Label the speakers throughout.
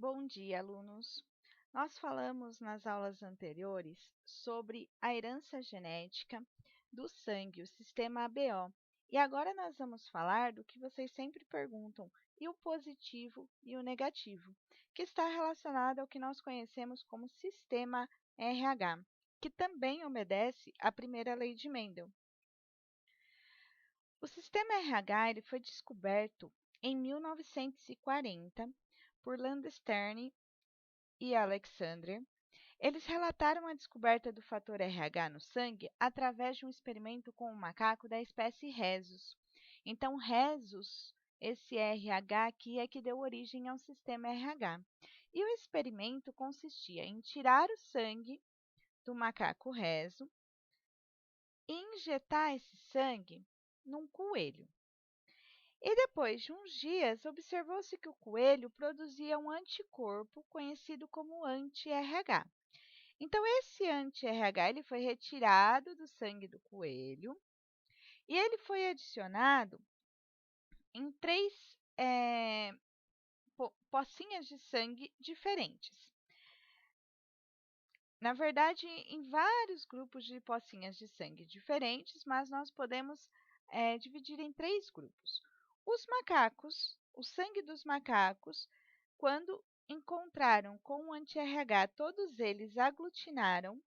Speaker 1: Bom dia, alunos! Nós falamos nas aulas anteriores sobre a herança genética do sangue, o sistema ABO. E agora nós vamos falar do que vocês sempre perguntam, e o positivo e o negativo, que está relacionado ao que nós conhecemos como sistema RH, que também obedece à primeira lei de Mendel. O sistema RH ele foi descoberto em 1940 por Landstern e Alexander. Eles relataram a descoberta do fator RH no sangue através de um experimento com um macaco da espécie Rhesus. Então, Rhesus, esse RH aqui é que deu origem ao sistema RH. E o experimento consistia em tirar o sangue do macaco Rhesus e injetar esse sangue num coelho. E depois de uns dias, observou-se que o coelho produzia um anticorpo conhecido como anti-RH. Então, esse anti-RH ele foi retirado do sangue do coelho e ele foi adicionado em três pocinhas de sangue diferentes. Na verdade, em vários grupos de pocinhas de sangue diferentes, mas nós podemos dividir em três grupos. Os macacos, o sangue dos macacos, quando encontraram com o anti-RH, todos eles aglutinaram.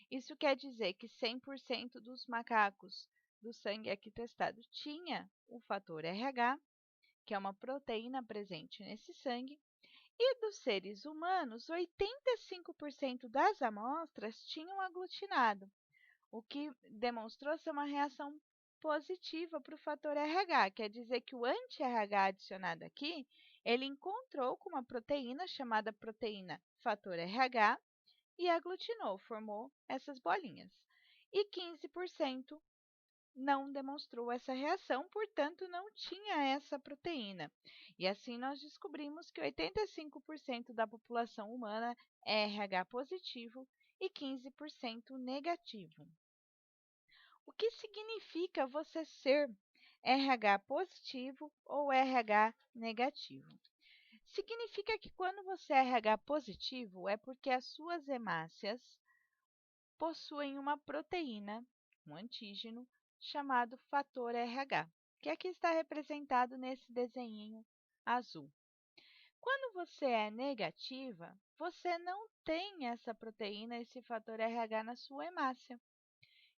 Speaker 1: Isso quer dizer que 100% dos macacos do sangue aqui testado tinha o fator RH, que é uma proteína presente nesse sangue, e dos seres humanos, 85% das amostras tinham aglutinado, o que demonstrou ser uma reação positiva para o fator RH. Quer dizer que o anti-RH adicionado aqui, ele encontrou com uma proteína chamada proteína fator RH e aglutinou, formou essas bolinhas. E 15% não demonstrou essa reação, portanto, não tinha essa proteína. E assim nós descobrimos que 85% da população humana é RH positivo e 15% negativo. O que significa você ser RH positivo ou RH negativo? Significa que quando você é RH positivo, é porque as suas hemácias possuem uma proteína, um antígeno, chamado fator RH, que aqui está representado nesse desenhinho azul. Quando você é negativa, você não tem essa proteína, esse fator RH na sua hemácia.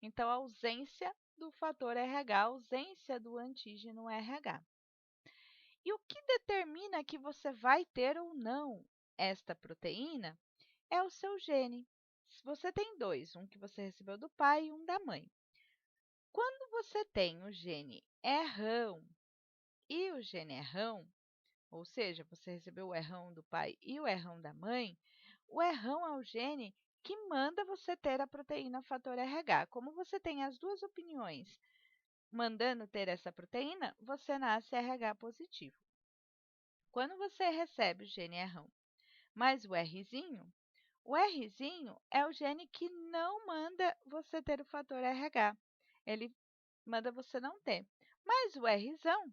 Speaker 1: Então, a ausência do fator RH, a ausência do antígeno RH. E o que determina que você vai ter ou não esta proteína é o seu gene. Você tem dois, um que você recebeu do pai e um da mãe. Quando você tem o gene errão e o gene errão, ou seja, você recebeu o errão do pai e o errão da mãe, o errão é o gene que manda você ter a proteína fator RH. Como você tem as duas opiniões mandando ter essa proteína, você nasce RH positivo. Quando você recebe o gene errão mais o Rzinho é o gene que não manda você ter o fator RH. Ele manda você não ter. Mas o Rzão,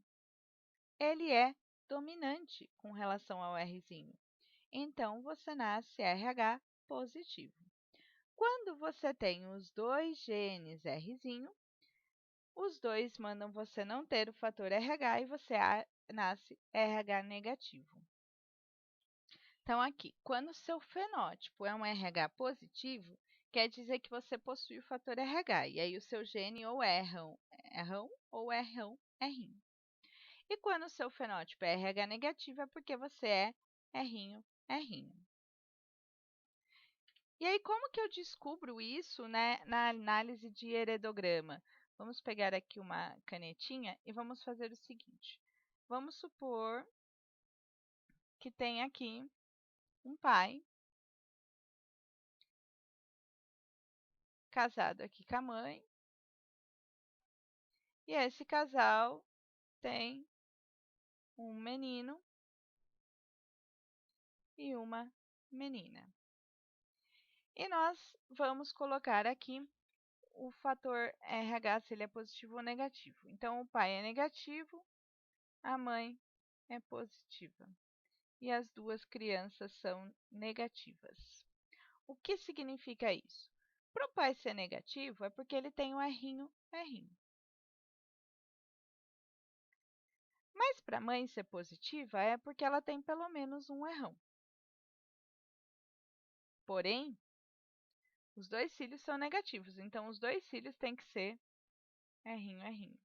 Speaker 1: ele é dominante com relação ao Rzinho. Então, você nasce RH positivo. Quando você tem os dois genes Rzinho, os dois mandam você não ter o fator RH e você nasce RH negativo. Então, aqui, quando o seu fenótipo é um RH positivo, quer dizer que você possui o fator RH. E aí, o seu gene ou é errão ou errinho. E quando o seu fenótipo é RH negativo, é porque você é errinho. E aí, como que eu descubro isso, né, na análise de heredograma? Vamos pegar aqui uma canetinha e vamos fazer o seguinte. Vamos supor que tem aqui um pai casado aqui com a mãe. E esse casal tem um menino e uma menina. E nós vamos colocar aqui o fator RH, se ele é positivo ou negativo. Então, o pai é negativo, a mãe é positiva. e as duas crianças são negativas. O que significa isso? Para o pai ser negativo é porque ele tem um errinho, errinho. Mas para a mãe ser positiva é porque ela tem pelo menos um errão. Porém, os dois filhos são negativos, então os dois filhos têm que ser errinho, errinho.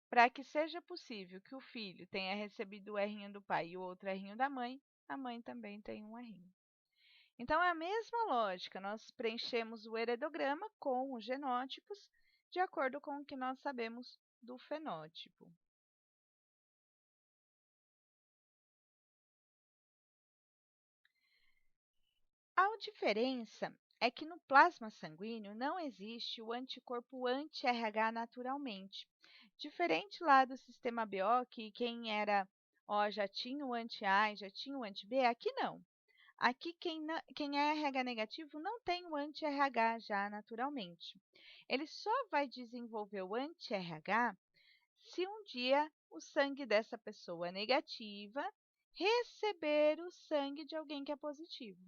Speaker 1: Para que seja possível que o filho tenha recebido o errinho do pai e o outro errinho da mãe, a mãe também tem um errinho. Então, é a mesma lógica, nós preenchemos o heredograma com os genótipos de acordo com o que nós sabemos do fenótipo. A diferença é que no plasma sanguíneo não existe o anticorpo anti-RH naturalmente. Diferente lá do sistema BO, que quem era O já tinha o anti-A e já tinha o anti-B, aqui não. Aqui, quem é RH negativo não tem o anti-RH já naturalmente. Ele só vai desenvolver o anti-RH se um dia o sangue dessa pessoa negativa receber o sangue de alguém que é positivo.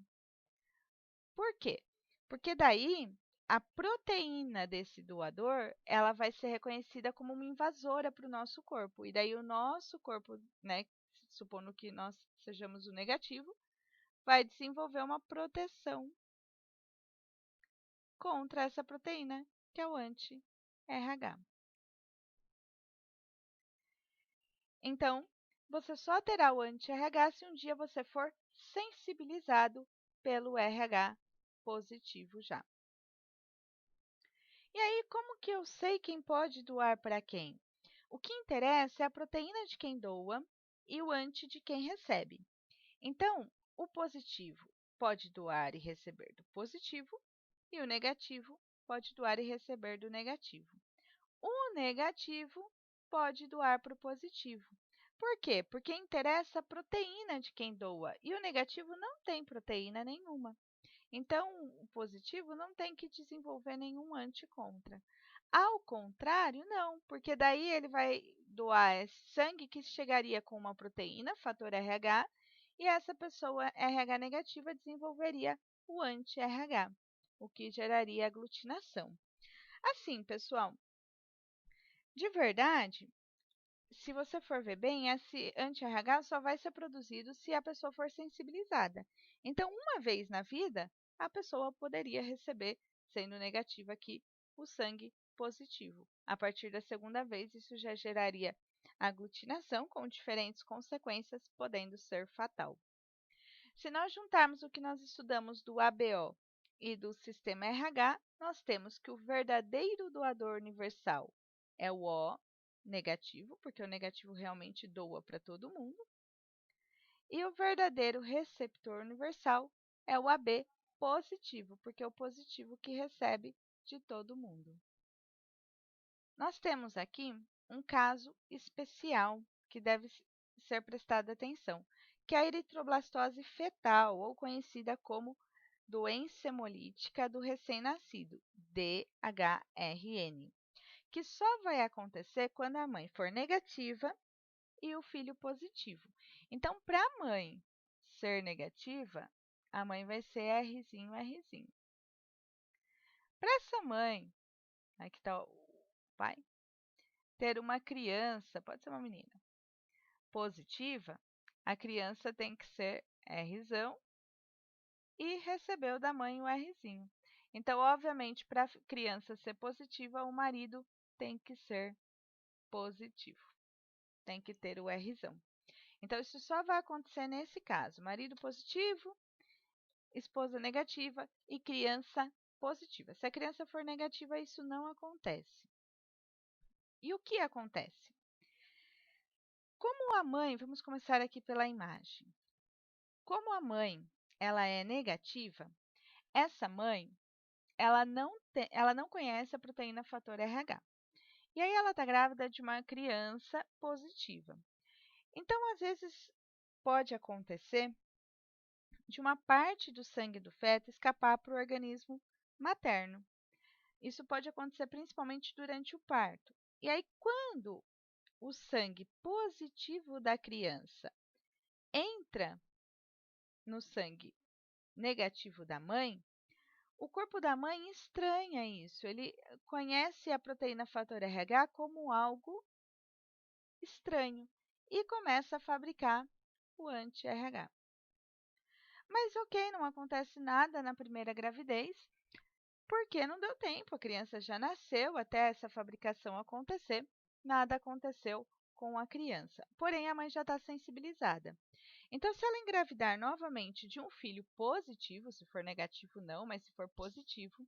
Speaker 1: Por quê? Porque daí a proteína desse doador, ela vai ser reconhecida como uma invasora para o nosso corpo. E daí o nosso corpo, né, supondo que nós sejamos o negativo, vai desenvolver uma proteção contra essa proteína, que é o anti-RH. Então, você só terá o anti-RH se um dia você for sensibilizado pelo RH positivo já. E aí, como que eu sei quem pode doar para quem? O que interessa é a proteína de quem doa e o anti de quem recebe. Então, o positivo pode doar e receber do positivo, e o negativo pode doar e receber do negativo. O negativo pode doar para o positivo. Por quê? Porque interessa a proteína de quem doa e o negativo não tem proteína nenhuma. Então, o positivo não tem que desenvolver nenhum anticontra. Ao contrário, não, porque daí ele vai doar esse sangue que chegaria com uma proteína, fator RH, e essa pessoa RH negativa desenvolveria o anti-RH, o que geraria aglutinação. Assim, pessoal, de verdade, se você for ver bem, esse anti-RH só vai ser produzido se a pessoa for sensibilizada. Então, uma vez na vida, a pessoa poderia receber, sendo negativa aqui, o sangue positivo. A partir da segunda vez, isso já geraria aglutinação com diferentes consequências, podendo ser fatal. Se nós juntarmos o que nós estudamos do ABO e do sistema RH, nós temos que o verdadeiro doador universal é o O negativo, porque o negativo realmente doa para todo mundo. E o verdadeiro receptor universal é o AB positivo, porque é o positivo que recebe de todo mundo. Nós temos aqui um caso especial que deve ser prestado atenção, que é a eritroblastose fetal, ou conhecida como doença hemolítica do recém-nascido, DHRN, que só vai acontecer quando a mãe for negativa e o filho positivo. Então, para a mãe ser negativa, a mãe vai ser Rzinho, Rzinho. Para essa mãe, aqui está o pai, ter uma criança, pode ser uma menina, positiva, a criança tem que ser Rzão e recebeu da mãe o Rzinho. Então, obviamente, para a criança ser positiva, o marido tem que ser positivo. Tem que ter o Rzão. Então, isso só vai acontecer nesse caso: marido positivo, esposa negativa e criança positiva. Se a criança for negativa, isso não acontece. E o que acontece? Como a mãe, vamos começar aqui pela imagem. Como a mãe, ela é negativa, essa mãe, ela não conhece a proteína fator RH. E aí ela está grávida de uma criança positiva. Então, às vezes, pode acontecer de uma parte do sangue do feto escapar para o organismo materno. Isso pode acontecer principalmente durante o parto. E aí, quando o sangue positivo da criança entra no sangue negativo da mãe, o corpo da mãe estranha isso. Ele conhece a proteína fator RH como algo estranho e começa a fabricar o anti-RH. Mas ok, não acontece nada na primeira gravidez, porque não deu tempo, a criança já nasceu até essa fabricação acontecer, nada aconteceu com a criança. Porém, a mãe já está sensibilizada. Então, se ela engravidar novamente de um filho positivo, se for negativo não, mas se for positivo,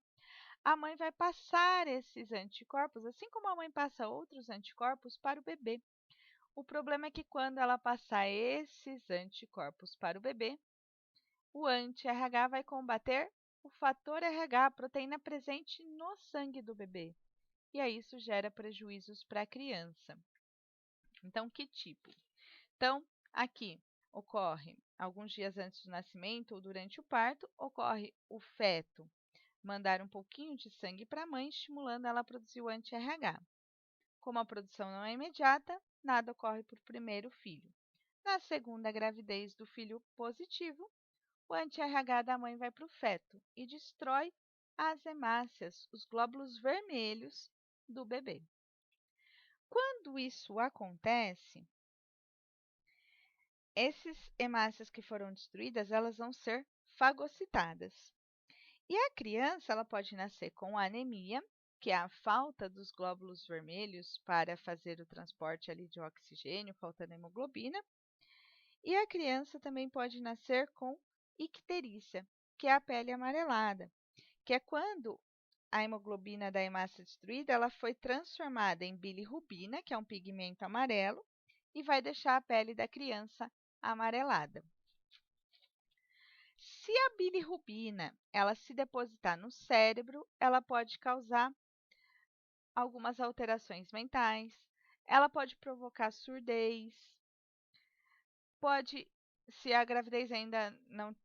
Speaker 1: a mãe vai passar esses anticorpos, assim como a mãe passa outros anticorpos para o bebê. O problema é que quando ela passar esses anticorpos para o bebê, o anti-RH vai combater o fator RH, a proteína presente no sangue do bebê. E aí isso gera prejuízos para a criança. Então, que tipo? Então, aqui ocorre alguns dias antes do nascimento ou durante o parto, ocorre o feto mandar um pouquinho de sangue para a mãe, estimulando ela a produzir o anti-RH. Como a produção não é imediata, nada ocorre para o primeiro filho. Na segunda gravidez do filho positivo, o anti-RH da mãe vai para o feto e destrói as hemácias, os glóbulos vermelhos do bebê. Quando isso acontece, essas hemácias que foram destruídas, elas vão ser fagocitadas. E a criança, ela pode nascer com anemia, que é a falta dos glóbulos vermelhos para fazer o transporte ali de oxigênio, faltando hemoglobina. E a criança também pode nascer com icterícia, que é a pele amarelada, que é quando a hemoglobina da hemácia destruída ela foi transformada em bilirrubina, que é um pigmento amarelo, e vai deixar a pele da criança amarelada. Se a bilirrubina ela se depositar no cérebro, ela pode causar algumas alterações mentais, ela pode provocar surdez, pode, se a gravidez ainda não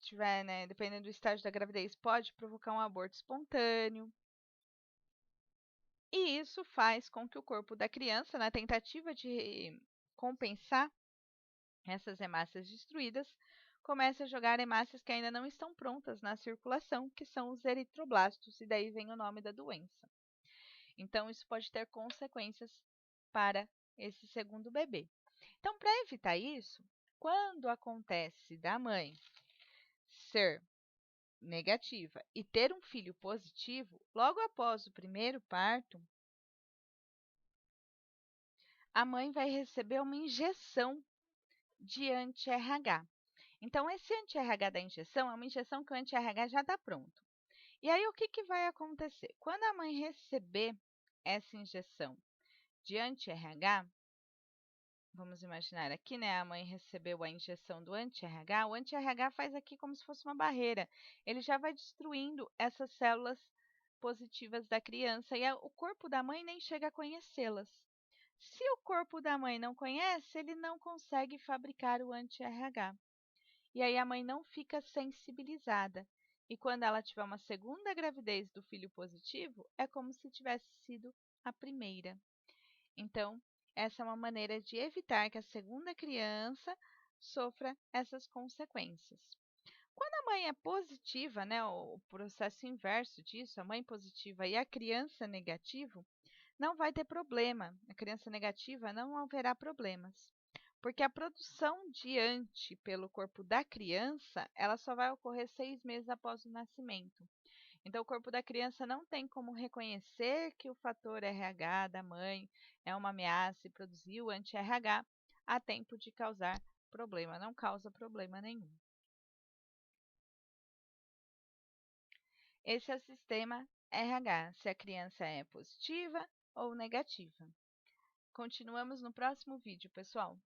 Speaker 1: tiver, né, dependendo do estágio da gravidez, pode provocar um aborto espontâneo. E isso faz com que o corpo da criança, na tentativa de compensar essas hemácias destruídas, comece a jogar hemácias que ainda não estão prontas na circulação, que são os eritroblastos, e daí vem o nome da doença. Então, isso pode ter consequências para esse segundo bebê. Então, para evitar isso, quando acontece da mãe ser negativa e ter um filho positivo, logo após o primeiro parto, a mãe vai receber uma injeção de anti-RH. Então, esse anti-RH da injeção é uma injeção que o anti-RH já está pronto. E aí, o que vai acontecer? Quando a mãe receber essa injeção de anti-RH, vamos imaginar aqui, né? A mãe recebeu a injeção do anti-RH. O anti-RH faz aqui como se fosse uma barreira. Ele já vai destruindo essas células positivas da criança e o corpo da mãe nem chega a conhecê-las. Se o corpo da mãe não conhece, ele não consegue fabricar o anti-RH. E aí a mãe não fica sensibilizada. E quando ela tiver uma segunda gravidez do filho positivo, é como se tivesse sido a primeira. Então, essa é uma maneira de evitar que a segunda criança sofra essas consequências. Quando a mãe é positiva, né, o processo inverso disso, a mãe positiva e a criança negativa, não vai ter problema. A criança negativa não haverá problemas. Porque a produção de anti pelo corpo da criança, ela só vai ocorrer 6 meses após o nascimento. Então, o corpo da criança não tem como reconhecer que o fator RH da mãe é uma ameaça e produzir o anti-RH a tempo de causar problema. Não causa problema nenhum. Esse é o sistema RH, se a criança é positiva ou negativa. Continuamos no próximo vídeo, pessoal.